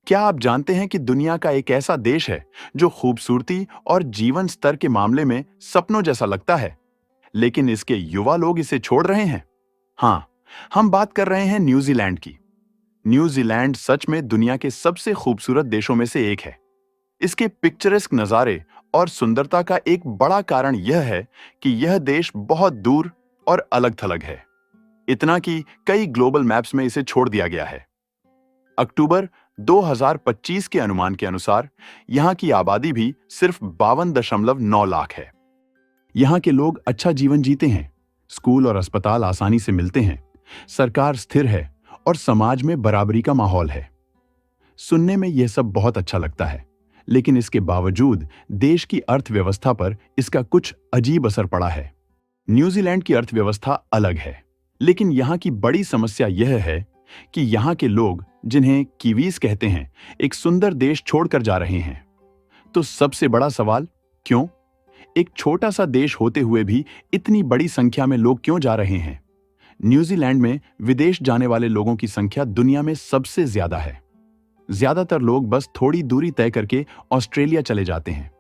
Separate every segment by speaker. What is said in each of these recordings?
Speaker 1: क्या आप जानते हैं कि दुनिया का एक ऐसा देश है जो खूबसूरती और जीवन स्तर के मामले में सपनों जैसा लगता है, लेकिन इसके युवा लोग इसे छोड़ रहे हैं? हाँ, हम बात कर रहे हैं न्यूजीलैंड की। न्यूजीलैंड सच में दुनिया के सबसे खूबसूरत देशों में से एक है। इसके पिक्चरेस्क नज़ारे और सुंदरता का एक बड़ा कारण यह है कि यह देश बहुत दूर और अलग-थलग है। इतना कि कई ग्लोबल मैप्स में इसे छोड़ दिया गया है। अक्टूबर 2025 के अनुमान के अनुसार यहाँ की आबादी भी सिर्फ 52.9 लाख है। यहाँ के लोग अच्छा जीवन जीते हैं, स्कूल और अस्पताल आसानी से मिलते हैं, सरकार स्थिर है और समाज में बराबरी का माहौल है। सुनने में यह सब बहुत अच्छा लगता है, लेकिन इसके बावजूद देश की अर्थव्यवस्था पर इसका कुछ अजीब असर पड़ा है। न्यूजीलैंड की अर्थव्यवस्था अलग है, लेकिन यहाँ की बड़ी समस्या यह है कि यहाँ के लोग, जिन्हें कीवीज कहते हैं, एक सुंदर देश छोड़कर जा रहे हैं। तो सबसे बड़ा सवाल, क्यों? एक छोटा सा देश होते हुए भी इतनी बड़ी संख्या में लोग क्यों जा रहे हैं? न्यूजीलैंड में विदेश जाने वाले लोगों की संख्या दुनिया में सबसे ज्यादा है। ज्यादातर लोग बस थोड़ी दूरी तय करके ऑस्ट्रेलिया चले जाते हैं।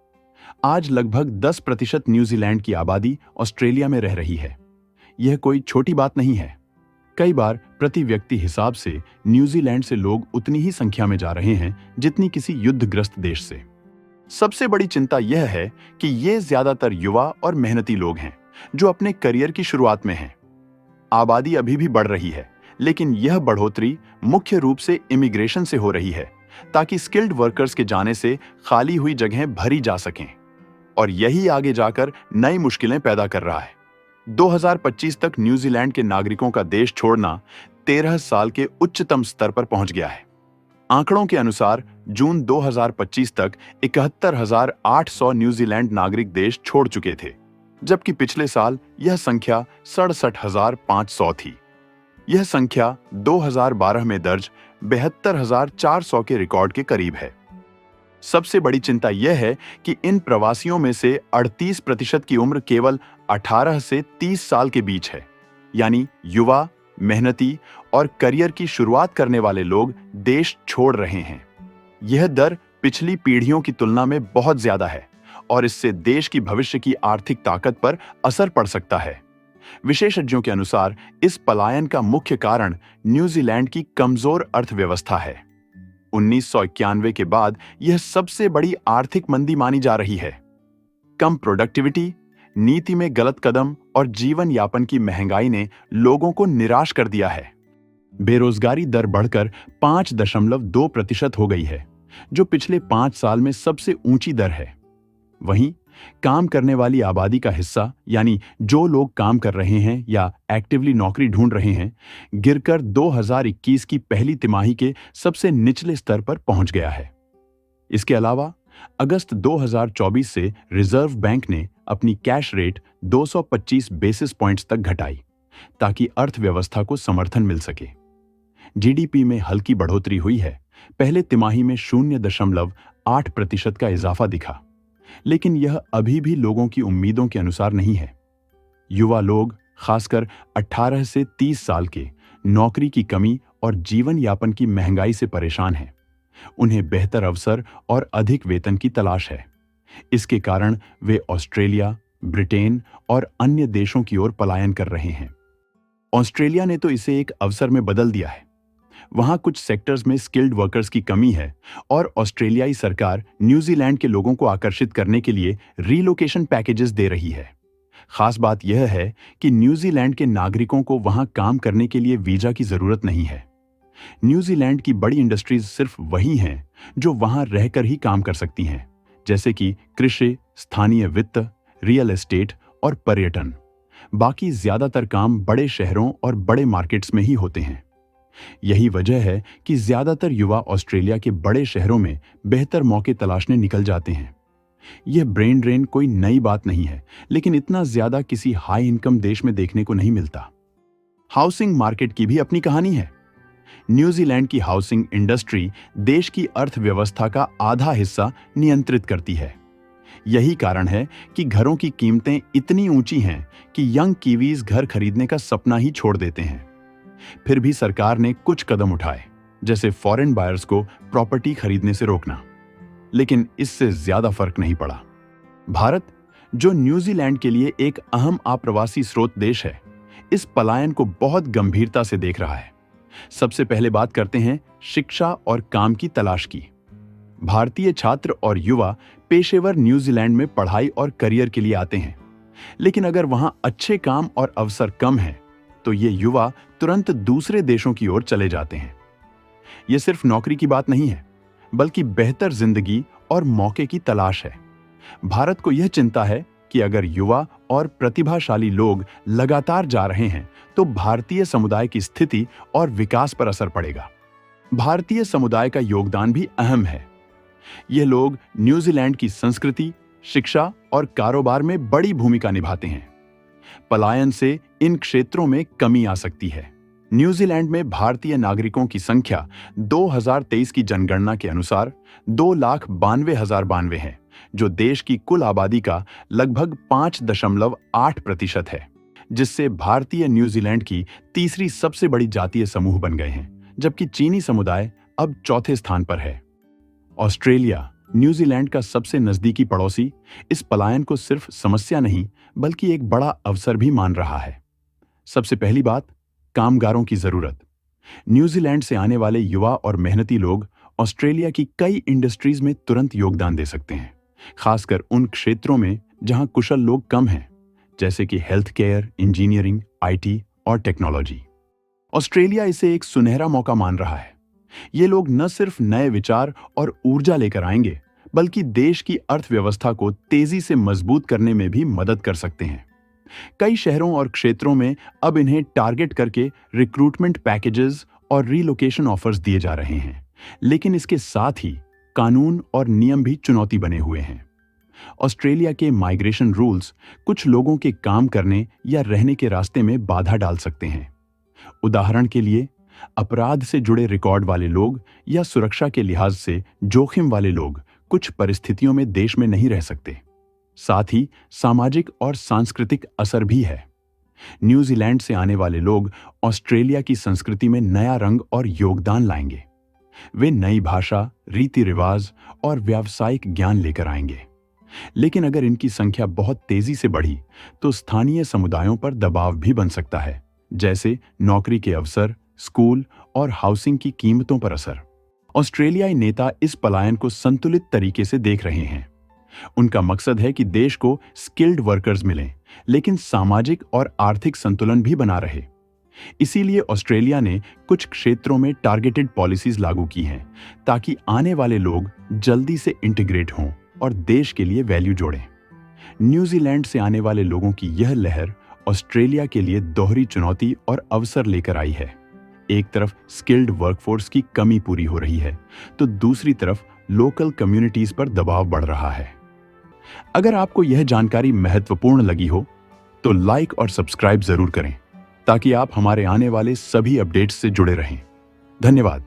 Speaker 1: आज लगभग 10% न्यूजीलैंड की आबादी ऑस्ट्रेलिया में रह रही है। यह कोई छोटी बात नहीं है। कई बार प्रति व्यक्ति हिसाब से न्यूजीलैंड से लोग उतनी ही संख्या में जा रहे हैं जितनी किसी युद्धग्रस्त देश से। सबसे बड़ी चिंता यह है कि ये ज्यादातर युवा और मेहनती लोग हैं जो अपने करियर की शुरुआत में हैं। आबादी अभी भी बढ़ रही है, लेकिन यह बढ़ोतरी मुख्य रूप से इमिग्रेशन से हो रही है, ताकि स्किल्ड वर्कर्स के जाने से खाली हुई जगहें भरी जा सकें। और यही आगे जाकर नई मुश्किलें पैदा कर रहा है। 2025 तक न्यूजीलैंड के नागरिकों का देश छोड़ना 13 साल के उच्चतम स्तर पर पहुंच गया है। आंकड़ों के अनुसार जून 2025 तक 71,800 न्यूजीलैंड नागरिक देश छोड़ चुके थे, जबकि पिछले साल यह संख्या 67,500 थी। यह संख्या 2012 में दर्ज 72,400 के रिकॉर्ड के करीब है। सबसे बड़ी चिंता यह है कि इन प्रवासियों में से 38% की उम्र केवल 18 से 30 साल के बीच है, यानी युवा, मेहनती और करियर की शुरुआत करने वाले लोग देश छोड़ रहे हैं। यह दर पिछली पीढ़ियों की तुलना में बहुत ज्यादा है और इससे देश की भविष्य की आर्थिक ताकत पर असर पड़ सकता है। विशेषज्ञों के अनुसार इस पलायन का मुख्य कारण न्यूजीलैंड की कमजोर अर्थव्यवस्था है। 1991 के बाद यह सबसे बड़ी आर्थिक मंदी मानी जा रही है। कम प्रोडक्टिविटी, नीति में गलत कदम और जीवन यापन की महंगाई ने लोगों को निराश कर दिया है। बेरोजगारी दर बढ़कर 5.2% हो गई है, जो पिछले 5 साल में सबसे ऊंची दर है। वहीं काम करने वाली आबादी का हिस्सा, यानी जो लोग काम कर रहे हैं या एक्टिवली नौकरी ढूंढ रहे हैं, गिरकर 2021 की पहली तिमाही के सबसे निचले स्तर पर पहुंच गया है। इसके अलावा अगस्त 2024 से रिजर्व बैंक ने अपनी कैश रेट 225 बेसिस पॉइंट्स तक घटाई, ताकि अर्थव्यवस्था को समर्थन मिल सके। जीडीपी में हल्की बढ़ोतरी हुई है। पहले तिमाही में 0.8% का इजाफा दिखा, लेकिन यह अभी भी लोगों की उम्मीदों के अनुसार नहीं है। युवा लोग, खासकर 18 से 30 साल के, नौकरी की कमी और जीवन यापन की महंगाई से परेशान हैं। उन्हें बेहतर अवसर और अधिक वेतन की तलाश है। इसके कारण वे ऑस्ट्रेलिया, ब्रिटेन और अन्य देशों की ओर पलायन कर रहे हैं। ऑस्ट्रेलिया ने तो इसे एक अवसर में बदल दिया है। वहां कुछ सेक्टर्स में स्किल्ड वर्कर्स की कमी है और ऑस्ट्रेलियाई सरकार न्यूजीलैंड के लोगों को आकर्षित करने के लिए रीलोकेशन पैकेजेस दे रही है। खास बात यह है कि न्यूजीलैंड के नागरिकों को वहां काम करने के लिए वीजा की जरूरत नहीं है। न्यूजीलैंड की बड़ी इंडस्ट्रीज सिर्फ वही हैं जो वहां रहकर ही काम कर सकती हैं, जैसे कि कृषि, स्थानीय वित्त, रियल एस्टेट और पर्यटन। बाकी ज्यादातर काम बड़े शहरों और बड़े मार्केट्स में ही होते हैं। यही वजह है कि ज्यादातर युवा ऑस्ट्रेलिया के बड़े शहरों में बेहतर मौके तलाशने निकल जाते हैं। यह ब्रेन ड्रेन कोई नई बात नहीं है, लेकिन इतना ज्यादा किसी हाई इनकम देश में देखने को नहीं मिलता। हाउसिंग मार्केट की भी अपनी कहानी है। न्यूजीलैंड की हाउसिंग इंडस्ट्री देश की अर्थव्यवस्था का आधा हिस्सा नियंत्रित करती है। यही कारण है कि घरों की कीमतें इतनी ऊंची हैं कि यंग कीवीज घर खरीदने का सपना ही छोड़ देते हैं। फिर भी सरकार ने कुछ कदम उठाए, जैसे फॉरेन बायर्स को प्रॉपर्टी खरीदने से रोकना। लेकिन इससे ज्यादा फर्क नहीं पड़ा। भारत, जो न्यूजीलैंड के लिए एक अहम आप्रवासी स्रोत देश है, इस पलायन को बहुत गंभीरता से देख रहा है। सबसे पहले बात करते हैं शिक्षा और काम की तलाश की। भारतीय छात्र और युवा पेशेवर न्यूजीलैंड में पढ़ाई और करियर के लिए आते हैं, लेकिन अगर वहां अच्छे काम और अवसर कम हैं, तो ये युवा तुरंत दूसरे देशों की ओर चले जाते हैं। ये सिर्फ नौकरी की बात नहीं है, बल्कि बेहतर जिंदगी और मौके की तलाश है। भारत को यह चिंता है कि अगर युवा और प्रतिभाशाली लोग लगातार जा रहे हैं, तो भारतीय समुदाय की स्थिति और विकास पर असर पड़ेगा। भारतीय समुदाय का योगदान भी अहम है। ये लोग न्यूजीलैंड की संस्कृति, शिक्षा और कारोबार में बड़ी भूमिका निभाते हैं। पलायन से इन क्षेत्रों में कमी आ सकती है। न्यूजीलैंड में भारतीय नागरिकों की संख्या 2023 की जनगणना के अनुसार 2,92,092 है, जो देश की कुल आबादी का लगभग 5.8% है, जिससे भारतीय न्यूजीलैंड की तीसरी सबसे बड़ी जातीय समूह बन गए हैं, जबकि चीनी समुदाय अब चौथे स्थान पर है। ऑस्ट्रेलिया, न्यूजीलैंड का सबसे नजदीकी पड़ोसी, इस पलायन को सिर्फ समस्या नहीं, बल्कि एक बड़ा अवसर भी मान रहा है। सबसे पहली बात, कामगारों की जरूरत। न्यूजीलैंड से आने वाले युवा और मेहनती लोग ऑस्ट्रेलिया की कई इंडस्ट्रीज में तुरंत योगदान दे सकते हैं, खासकर उन क्षेत्रों में जहां कुशल लोग कम हैं, जैसे कि हेल्थ केयर, इंजीनियरिंग, आईटी और टेक्नोलॉजी। ऑस्ट्रेलिया इसे एक सुनहरा मौका मान रहा है। ये लोग न सिर्फ नए विचार और ऊर्जा लेकर आएंगे, बल्कि देश की अर्थव्यवस्था को तेजी से मजबूत करने में भी मदद कर सकते हैं। कई शहरों और क्षेत्रों में अब इन्हें टारगेट करके रिक्रूटमेंट पैकेजेस और रीलोकेशन ऑफर्स दिए जा रहे हैं, लेकिन इसके साथ ही कानून और नियम भी चुनौती बने हुए हैं। ऑस्ट्रेलिया के माइग्रेशन रूल्स कुछ लोगों के काम करने या रहने के रास्ते में बाधा डाल सकते हैं। उदाहरण के लिए, अपराध से जुड़े रिकॉर्ड वाले लोग या सुरक्षा के लिहाज से जोखिम वाले लोग कुछ परिस्थितियों में देश में नहीं रह सकते। साथ ही सामाजिक और सांस्कृतिक असर भी है। न्यूजीलैंड से आने वाले लोग ऑस्ट्रेलिया की संस्कृति में नया रंग और योगदान लाएंगे। वे नई भाषा, रीति रिवाज और व्यावसायिक ज्ञान लेकर आएंगे। लेकिन अगर इनकी संख्या बहुत तेजी से बढ़ी, तो स्थानीय समुदायों पर दबाव भी बन सकता है, जैसे नौकरी के अवसर, स्कूल और हाउसिंग की कीमतों पर असर। ऑस्ट्रेलियाई नेता इस पलायन को संतुलित तरीके से देख रहे हैं। उनका मकसद है कि देश को स्किल्ड वर्कर्स मिलें, लेकिन सामाजिक और आर्थिक संतुलन भी बना रहे। इसीलिए ऑस्ट्रेलिया ने कुछ क्षेत्रों में टारगेटेड पॉलिसीज लागू की हैं, ताकि आने वाले लोग जल्दी से इंटीग्रेट हों और देश के लिए वैल्यू जोड़ें। न्यूजीलैंड से आने वाले लोगों की यह लहर ऑस्ट्रेलिया के लिए दोहरी चुनौती और अवसर लेकर आई है। एक तरफ स्किल्ड वर्कफोर्स की कमी पूरी हो रही है, तो दूसरी तरफ लोकल कम्युनिटीज पर दबाव बढ़ रहा है। अगर आपको यह जानकारी महत्वपूर्ण लगी हो, तो लाइक और सब्सक्राइब जरूर करें, ताकि आप हमारे आने वाले सभी अपडेट्स से जुड़े रहें। धन्यवाद।